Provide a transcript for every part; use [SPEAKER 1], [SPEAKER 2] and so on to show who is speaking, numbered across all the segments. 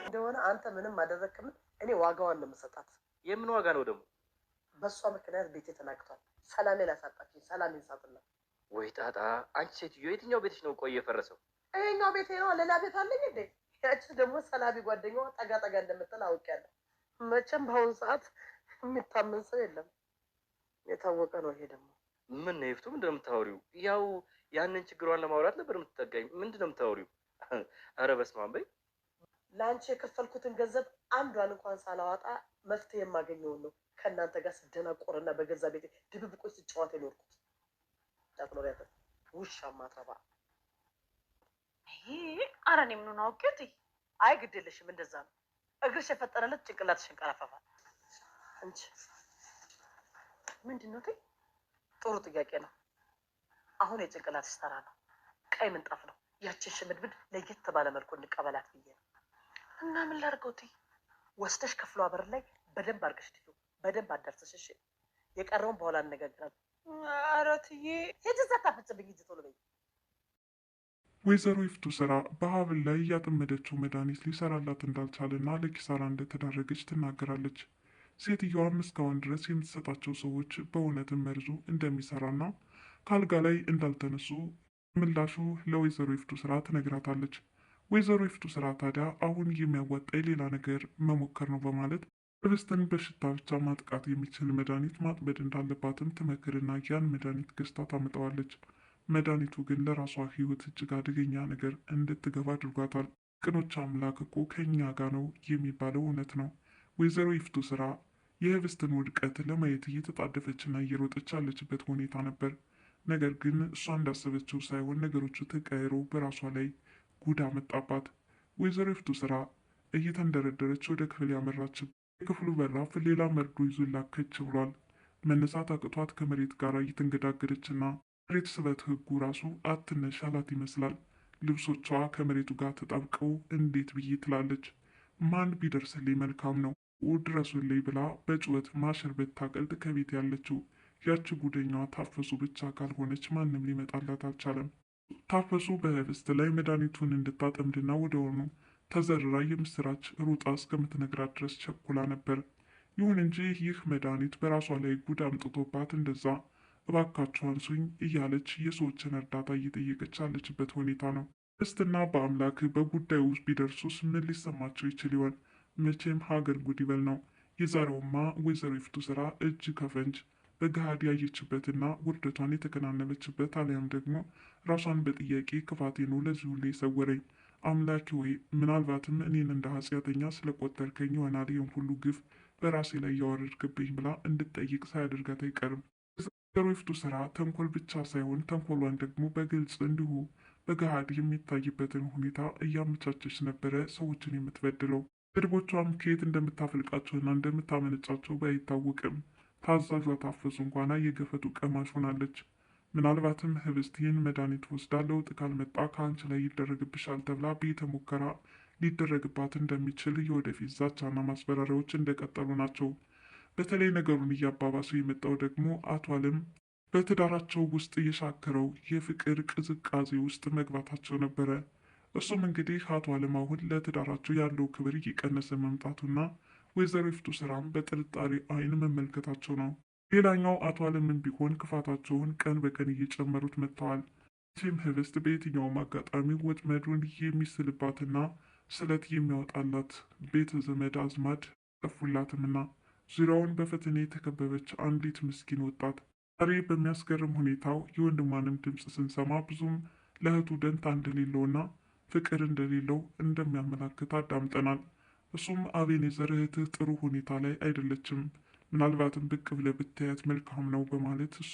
[SPEAKER 1] እንደሆነ አንተ ምንም አደረክም እኔ ዋጋዋን ነው የምሰጣት።
[SPEAKER 2] የምን ዋጋ ነው ደግሞ?
[SPEAKER 1] በሷ ምክንያት ቤቴ ተናግቷል። ሰላሜን አሳጣችኝ። ሰላሜን ሳጥና
[SPEAKER 2] ወይ ጣጣ! አንቺ ሴትዮ የትኛው ቤትሽ ነው ቆይ የፈረሰው?
[SPEAKER 1] ይሄኛው ቤቴ ነው። ሌላ ቤት አለኝ እንዴ? ያቺ ደግሞ ሰላቢ ጓደኛዋ ጠጋ ጠጋ እንደምትል አውቄያለሁ። መቼም በአሁኑ ሰዓት የሚታመን ሰው የለም። የታወቀ ነው። ይሄ ደግሞ
[SPEAKER 2] ምን ነው ይፍቱ? ምንድን ነው የምታወሪው? ያው ያንን ችግሯን ለማውራት ነበር የምትጠጋኝ። ምንድን ነው የምታወሪው? አረ በስመ አብ በይ።
[SPEAKER 1] ለአንቺ የከፈልኩትን ገንዘብ አንዷን እንኳን ሳላዋጣ መፍትሄ የማገኘውን ነው ከእናንተ ጋር ስደናቆርና በገዛ ቤቴ ድብብቆች ስጫወት የኖርኩት። ዳቅሎሪያተ ውሻ ማትረባ።
[SPEAKER 3] አረ እኔ ምኑን አውቄት?
[SPEAKER 1] አይ ግድ የለሽም፣ እንደዛ ነው እግርሽ የፈጠረለት ጭንቅላትሽ እንቀረፈፋል። አንቺ
[SPEAKER 3] ምንድን ነው?
[SPEAKER 1] ጥሩ ጥያቄ ነው። አሁን የጭንቅላትሽ ተራ ነው። ቀይ ምንጣፍ ነው። ያችን ሽምድምድ ለየት ባለ መልኩ እንቀበላት ብዬ ነው።
[SPEAKER 3] እና ምን ላድርገው?
[SPEAKER 1] ወስደሽ ክፍሏ በር ላይ በደንብ አድርገሽ ትዩ፣ በደንብ አዳርሰሽ። እሺ፣ የቀረውን በኋላ እንነጋገራለን።
[SPEAKER 3] ኧረ እትዬ
[SPEAKER 1] ሂጂ፣ ታፍጭብኝ ሂጂ፣ ቶሎ በይ።
[SPEAKER 4] ወይዘሮ ይፍቱ ስራ በሀብል ላይ ያጠመደችው መድኃኒት ሊሰራላት እንዳልቻለና ለኪሳራ እንደተዳረገች ትናገራለች። ሴትዮዋም እስካሁን ድረስ የምትሰጣቸው ሰዎች በእውነትም መርዙ እንደሚሰራና ከአልጋ ላይ እንዳልተነሱ ምላሹ ለወይዘሮ ይፍቱ ስራ ትነግራታለች። ወይዘሮ ይፍቱ ስራ ታዲያ አሁን የሚያዋጣ ሌላ ነገር መሞከር ነው በማለት ህብስትን በሽታ ብቻ ማጥቃት የሚችል መድኃኒት ማጥመድ እንዳለባትም ትመክርና ያን መድኃኒት ገዝታ ታመጣዋለች። መድኃኒቱ ግን ለራሷ ህይወት እጅግ አደገኛ ነገር እንድትገባ አድርጓታል። ቅኖች አምላክ እኮ ከኛ ጋር ነው የሚባለው እውነት ነው። ወይዘሮ ይፍቱ ስራ የህብስትን ውድቀት ለማየት እየተጣደፈችና እየሮጠች ያለችበት ሁኔታ ነበር። ነገር ግን እሷ እንዳሰበችው ሳይሆን ነገሮቹ ተቀይሮ በራሷ ላይ ጉዳ መጣባት። ወይዘሮ ይፍቱ ስራ እየተንደረደረች ወደ ክፍል ያመራችው የክፍሉ በራፍ ሌላ መርዶ ይዞላት ከች ብሏል። መነሳት አቅቷት ከመሬት ጋር እየተንገዳገደችና መሬት ስበት ህጉ ራሱ አትነሽ አላት ይመስላል። ልብሶቿ ከመሬቱ ጋር ተጣብቀው እንዴት ብዬ ትላለች። ማን ቢደርስልኝ መልካም ነው ድረሱልኝ ብላ በጩኸት ማሸር ብታቀልጥ ከቤት ያለችው ያቺ ጉደኛዋ ታፈሱ ብቻ ካልሆነች ማንም ሊመጣላት አልቻለም። ታፈሱ በህብስት ላይ መድኃኒቱን እንድታጠምድና ወደሆኑ ተዘርራ የምስራች ሩጣ እስከምትነግራት ድረስ ቸኩላ ነበር። ይሁን እንጂ ይህ መድኃኒት በራሷ ላይ ጉድ አምጥቶባት እንደዛ እባካችሁ አንሱኝ እያለች የሰዎችን እርዳታ እየጠየቀች ያለችበት ሁኔታ ነው። ክርስትና በአምላክ በጉዳዩ ውስጥ ቢደርሱስ ምን ሊሰማቸው ይችል ይሆን? መቼም ሀገር ጉድ ይበል ነው። የዛሬውማ ወይዘሮ ይፍቱ ስራ እጅ ከፈንጅ በገሃድ ያየችበትና ውርደቷን የተከናነበችበት አሊያም ደግሞ ራሷን በጥያቄ ክፋቴ ነው ለዚህ ሁሉ የሰወረኝ አምላኪ ወይ ምናልባትም እኔን እንደ ኃጢአተኛ ስለቆጠርከኝ ይሆናል ይህን ሁሉ ግፍ በራሴ ላይ ያወረድክብኝ ብላ እንድትጠይቅ ሳያደርጋት አይቀርም። ወይዘሮ ይፍቱ ስራ ተንኮል ብቻ ሳይሆን ተንኮሏን ደግሞ በግልጽ እንዲሁ በገሃድ የሚታይበትን ሁኔታ እያመቻቸች ነበረ ሰዎችን የምትበድለው። ስድቦቿም ከየት እንደምታፈልቃቸውና እንደምታመነጫቸው ባይታወቅም ታዛዧ ታፈሱ እንኳና የገፈቱ ቀማሽ ሆናለች። ምናልባትም ህብስት ይህን መድኃኒት ወስዳ ለውጥ ካልመጣ ከአንቺ ላይ ይደረግብሻል ተብላ ቤተ ሙከራ ሊደረግባት እንደሚችል የወደፊት ዛቻና ማስፈራሪያዎች እንደቀጠሉ ናቸው። በተለይ ነገሩን እያባባሱ የመጣው ደግሞ አቶ አለም በትዳራቸው ውስጥ የሻከረው የፍቅር ቅዝቃዜ ውስጥ መግባታቸው ነበረ። እሱም እንግዲህ አቶ አለም አሁን ለትዳራቸው ያለው ክብር እየቀነሰ መምጣቱና ወይዘሮ ይፍቱ ስራም በጥርጣሬ አይን መመልከታቸው ነው። ሌላኛው አቶ አለምን ቢሆን ክፋታቸውን ቀን በቀን እየጨመሩት መጥተዋል። ቺም ህብስት በየትኛውም አጋጣሚ ወጥመዱን የሚስልባትና ስለት የሚያወጣላት ቤተ ዘመድ አዝማድ ጠፉላትምና ዙሪያውን በፈተና የተከበበች አንዲት ምስኪን ወጣት ዛሬ በሚያስገርም ሁኔታው የወንድሟንም ድምፅ ስንሰማ ብዙም ለእህቱ ደንታ እንደሌለውና ፍቅር እንደሌለው እንደሚያመላክት አዳምጠናል። እሱም አቤኔዘር እህትህ ጥሩ ሁኔታ ላይ አይደለችም፣ ምናልባትም ብቅ ብለህ ብታያት መልካም ነው በማለት እሱ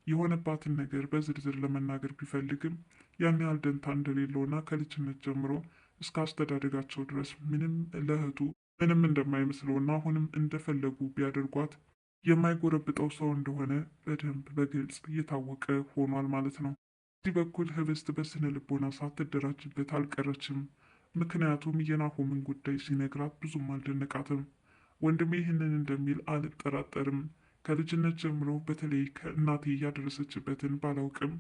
[SPEAKER 4] የሆነባትን ነገር በዝርዝር ለመናገር ቢፈልግም ያን ያህል ደንታ እንደሌለውና ከልጅነት ጀምሮ እስከ አስተዳደጋቸው ድረስ ምንም ለእህቱ ምንም እንደማይመስለውና አሁንም እንደፈለጉ ቢያደርጓት የማይጎረብጠው ሰው እንደሆነ በደንብ በግልጽ እየታወቀ ሆኗል ማለት ነው። በዚህ በኩል ህብስት በስነ ልቦና ሳትደራጅበት አልቀረችም። ምክንያቱም የናሆምን ጉዳይ ሲነግራት ብዙም አልደነቃትም። ወንድሜ ይህንን እንደሚል አልጠራጠርም። ከልጅነት ጀምሮ በተለይ ከእናቴ እያደረሰችበትን ባላውቅም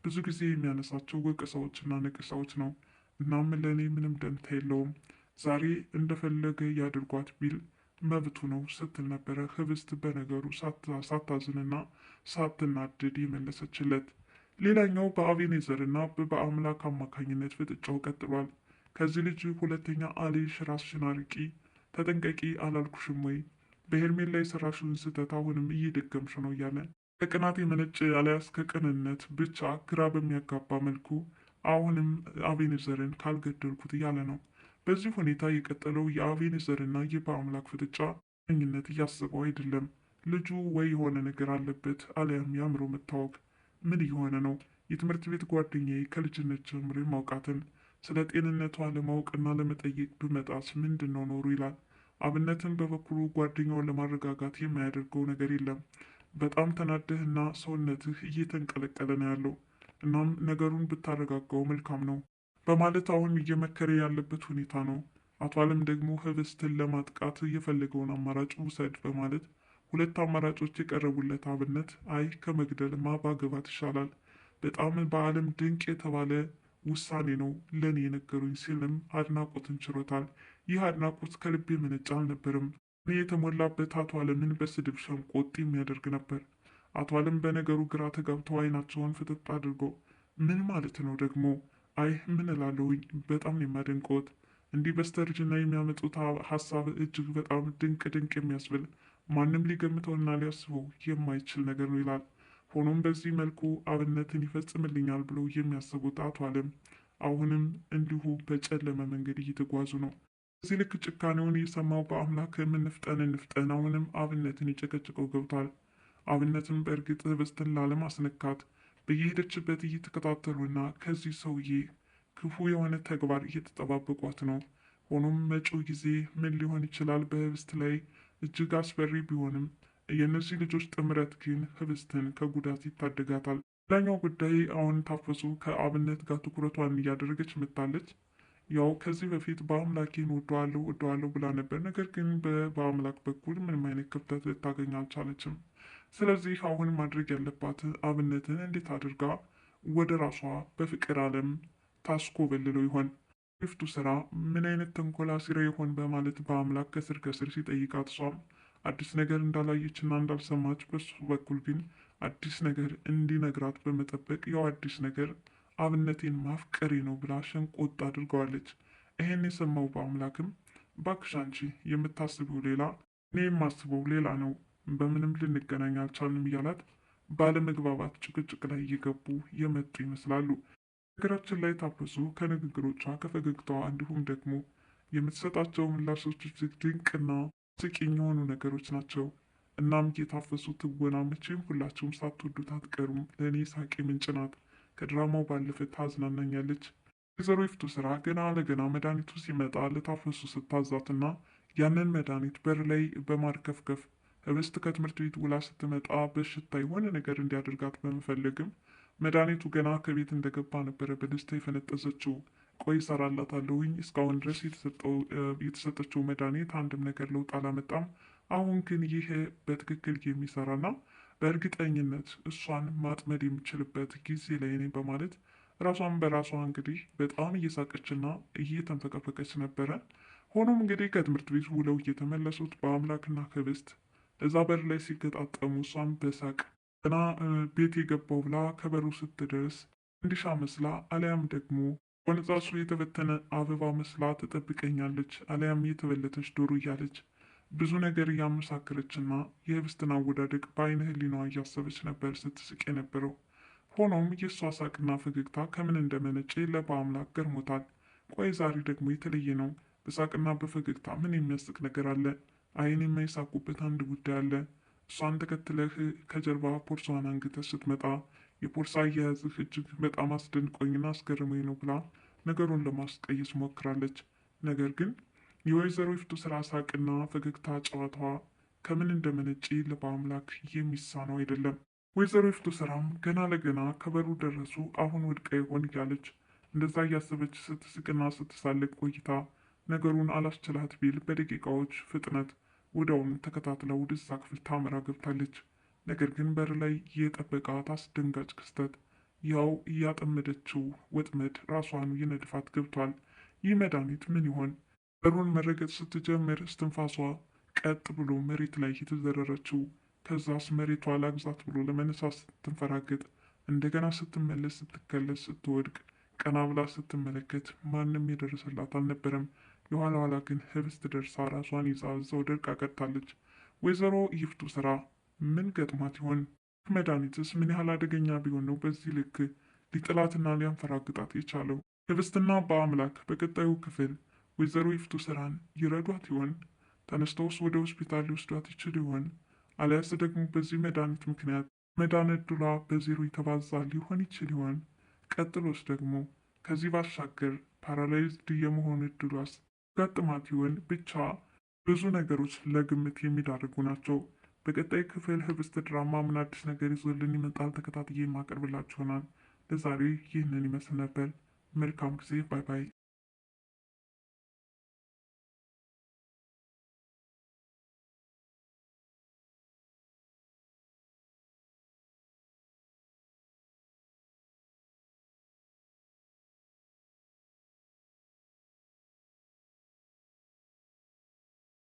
[SPEAKER 4] ብዙ ጊዜ የሚያነሳቸው ወቀሳዎችና ነቀሳዎች ነው። እናም ለእኔ ምንም ደንታ የለውም። ዛሬ እንደፈለገ ያድርጓት ቢል መብቱ ነው ስትል ነበረ ህብስት በነገሩ ሳታዝንና ሳትናድድ የመለሰችለት። ሌላኛው በአቤኔዘርና በአምላክ አማካኝነት ፍጥጫው ቀጥሏል። ከዚህ ልጅ ሁለተኛ አሌሽ ራስሽን አርቂ፣ ተጠንቀቂ አላልኩሽም ወይ? በሄርሜላ የሰራሽውን ስህተት አሁንም እየደገምሽ ነው እያለ ከቅናት የመነጨ አሊያስ ከቅንነት ብቻ ግራ በሚያጋባ መልኩ አሁንም አቤኔዘርን ካልገደልኩት እያለ ነው። በዚህ ሁኔታ የቀጠለው የአቤኔዘርና የበአምላክ ፍጥጫ ኝነት እያሰበው አይደለም። ልጁ ወይ የሆነ ነገር አለበት አሊያም የአእምሮ መታወክ። ምን እየሆነ ነው? የትምህርት ቤት ጓደኛዬ ከልጅነት ጀምሮ የማውቃትን ስለ ጤንነቷ ለማወቅና ለመጠየቅ ብመጣስ ምንድን ነው ኖሩ ይላል። አብነትን በበኩሉ ጓደኛውን ለማረጋጋት የማያደርገው ነገር የለም። በጣም ተናደህና ሰውነትህ እየተንቀለቀለ ነው ያለው። እናም ነገሩን ብታረጋጋው መልካም ነው በማለት አሁን እየመከረ ያለበት ሁኔታ ነው። አቶ አለም ደግሞ ህብስትን ለማጥቃት የፈለገውን አማራጭ ውሰድ በማለት ሁለት አማራጮች የቀረቡለት አብነት አይ ከመግደልማ ባገባት ይሻላል፣ በጣም በአለም ድንቅ የተባለ ውሳኔ ነው ለእኔ የነገሩኝ ሲልም አድናቆትን ችሮታል። ይህ አድናቆት ከልብ የመነጨ አልነበርም። እኔ የተሞላበት አቶ አለምን በስድብ ሸንቆጥ የሚያደርግ ነበር። አቶ አለም በነገሩ ግራ ተጋብተው አይናቸውን ፍጥጥ አድርገው ምን ማለት ነው ደግሞ? አይ ምን እላለሁኝ፣ በጣም የማደንቀዎት። እንዲህ በስተርጅና የሚያመጡት ሀሳብ እጅግ በጣም ድንቅ ድንቅ የሚያስብል ማንም ሊገምተውና ሊያስበው የማይችል ነገር ነው ይላል። ሆኖም በዚህ መልኩ አብነትን ይፈጽምልኛል ብለው የሚያስቡት አቶ አለም አሁንም እንዲሁ በጨለመ መንገድ እየተጓዙ ነው። በዚህ ልክ ጭካኔውን የሰማው በአምላክ እንፍጠን አሁንም አብነትን የጨቀጭቀው ገብቷል። አብነትን በእርግጥ ህብስትን ላለማስነካት በየሄደችበት እየተከታተሉና ከዚህ ሰውዬ ክፉ የሆነ ተግባር እየተጠባበቋት ነው። ሆኖም መጪው ጊዜ ምን ሊሆን ይችላል በህብስት ላይ እጅግ አስፈሪ ቢሆንም የእነዚህ ልጆች ጥምረት ግን ህብስትን ከጉዳት ይታደጋታል። ሌላኛው ጉዳይ አሁን ታፈሱ ከአብነት ጋር ትኩረቷን እያደረገች መጥታለች። ያው ከዚህ በፊት በአምላኬን ወደዋለሁ ብላ ነበር። ነገር ግን በአምላክ በኩል ምንም አይነት ክፍተት ልታገኝ አልቻለችም። ስለዚህ አሁን ማድረግ ያለባት አብነትን እንዴት አድርጋ ወደ ራሷ በፍቅር ዓለም ታስኮበልለው ይሆን? ሪፍቱ ስራ ምን አይነት ተንኮላ ሲራ ይሆን በማለት በአምላክ ከስር ከስር ሲጠይቃት እሷም አዲስ ነገር እንዳላየችና እንዳልሰማች በሱ በኩል ግን አዲስ ነገር እንዲነግራት በመጠበቅ ያው አዲስ ነገር አብነቴን ማፍቀሬ ነው ብላ ሸንቆጥ አድርገዋለች። ይሄን የሰማው በአምላክም እባክሽ አንቺ የምታስበው ሌላ፣ እኔ የማስበው ሌላ ነው፣ በምንም ልንገናኝ አልቻልንም እያላት ባለመግባባት ጭቅጭቅ ላይ እየገቡ የመጡ ይመስላሉ። ነገራችን ላይ ታፈሱ ከንግግሮቿ ከፈገግታዋ እንዲሁም ደግሞ የምትሰጣቸው ምላሾች እጅግ ድንቅና ስቂኝ የሆኑ ነገሮች ናቸው። እናም የታፈሱ ትወና መቼም ሁላችሁም ሳትወዱት አትቀሩም። ለእኔ ሳቂ ምንጭ ናት። ከድራማው ባለፈ ታዝናናኛለች። ወይዘሮ ይፍቱ ስራ ገና ለገና መድኃኒቱ ሲመጣ ለታፈሱ ስታዛትና ያንን መድኃኒት በር ላይ በማርከፍከፍ ህብስት ከትምህርት ቤት ውላ ስትመጣ በሽታ የሆነ ነገር እንዲያደርጋት በመፈለግም መድኃኒቱ ገና ከቤት እንደገባ ነበረ በደስታ የፈነጠዘችው። ቆይ እሰራላታለሁኝ፣ እስካሁን ድረስ የተሰጠችው መድኃኒት አንድም ነገር ለውጥ አላመጣም። አሁን ግን ይህ በትክክል የሚሰራና በእርግጠኝነት እሷን ማጥመድ የሚችልበት ጊዜ ላይ ነኝ በማለት ራሷን በራሷ እንግዲህ በጣም እየሳቀችና እየተንፈቀፈቀች ነበረ። ሆኖም እንግዲህ ከትምህርት ቤት ውለው እየተመለሱት በአምላክና ህብስት እዛ በር ላይ ሲገጣጠሙ እሷን በሳቅ ገና ቤት የገባው ብላ ከበሩ ስትደርስ እንዲሻ መስላ አሊያም ደግሞ ወንጻሱ የተበተነ አበባ መስላ ትጠብቀኛለች፣ አሊያም የተበለተች ዶሮ እያለች ብዙ ነገር እያመሳከረችና የህብስትን አወዳደቅ በአይነ ህሊናዋ እያሰበች ነበር ስትስቅ የነበረው። ሆኖም የእሷ ሳቅና ፈገግታ ከምን እንደመነጨ ለበአምላክ ገርሞታል። ቆይ ዛሬ ደግሞ የተለየ ነው። በሳቅና በፈገግታ ምን የሚያስቅ ነገር አለ? አይን የማይሳቁበት አንድ ጉዳይ አለ። እሷን ተከትለህ ከጀርባ ፖርሷን አንግተህ ስትመጣ የፖርሳ አያያዝህ እጅግ በጣም አስደንቆኝና አስገርመኝ ነው ብላ ነገሩን ለማስቀየስ ሞክራለች። ነገር ግን የወይዘሮ ይፍቱ ስራ ሳቅና ፈገግታ ጨዋታዋ ከምን እንደመነጨ ለበአምላክ የሚሳነው አይደለም። ወይዘሮ ይፍቱ ስራም ገና ለገና ከበሩ ደረሱ፣ አሁን ወድቃ ይሆን እያለች እንደዛ እያሰበች ስትስቅና ስትሳለቅ ቆይታ ነገሩን አላስችላት ቢል በደቂቃዎች ፍጥነት ወዲያውኑ ተከታትላ ወደዛ ክፍል ታመራ ገብታለች። ነገር ግን በር ላይ የጠበቃት አስደንጋጭ ክስተት ያው እያጠመደችው ወጥመድ ራሷን ይነድፋት ገብቷል። ይህ መድኃኒት ምን ይሆን? በሩን መረገጥ ስትጀምር እስትንፋሷ ቀጥ ብሎ መሬት ላይ የተዘረረችው፣ ከዛስ መሬቷ ላግዛት ብሎ ለመነሳት ስትንፈራገጥ እንደገና ስትመለስ ስትከለስ ስትወድቅ ቀና ብላ ስትመለከት ማንም የደረሰላት አልነበረም። የኋላ ኋላ ግን ህብስት ደርሳ ራሷን ይዛ እዛው ደርቃ ቀርታለች። ወይዘሮ ይፍቱ ስራ ምን ገጥማት ይሆን? መድኃኒትስ ምን ያህል አደገኛ ቢሆን ነው በዚህ ልክ ሊጥላትና ሊያንፈራግጣት የቻለው? ህብስትና በአምላክ በቀጣዩ ክፍል ወይዘሮ ይፍቱ ስራን ይረዷት ይሆን? ተነስተውስ ወደ ሆስፒታል ሊወስዷት ይችል ይሆን? አሊያስ ደግሞ በዚህ መድኃኒት ምክንያት መዳን ዕድሏ በዜሮ የተባዛ ሊሆን ይችል ይሆን? ቀጥሎስ ደግሞ ከዚህ ባሻገር ፓራላይዝድ የመሆን ዕድሏስ ጋጥማት ይሆን? ብቻ ብዙ ነገሮች ለግምት የሚዳርጉ ናቸው። በቀጣይ ክፍል ህብስት ድራማ ምን አዲስ ነገር ይዞልን ይመጣል? ተከታትዬ የማቀርብላችሁ ይሆናል። ለዛሬ ይህንን ይመስል ነበር። መልካም ጊዜ። ባይ ባይ።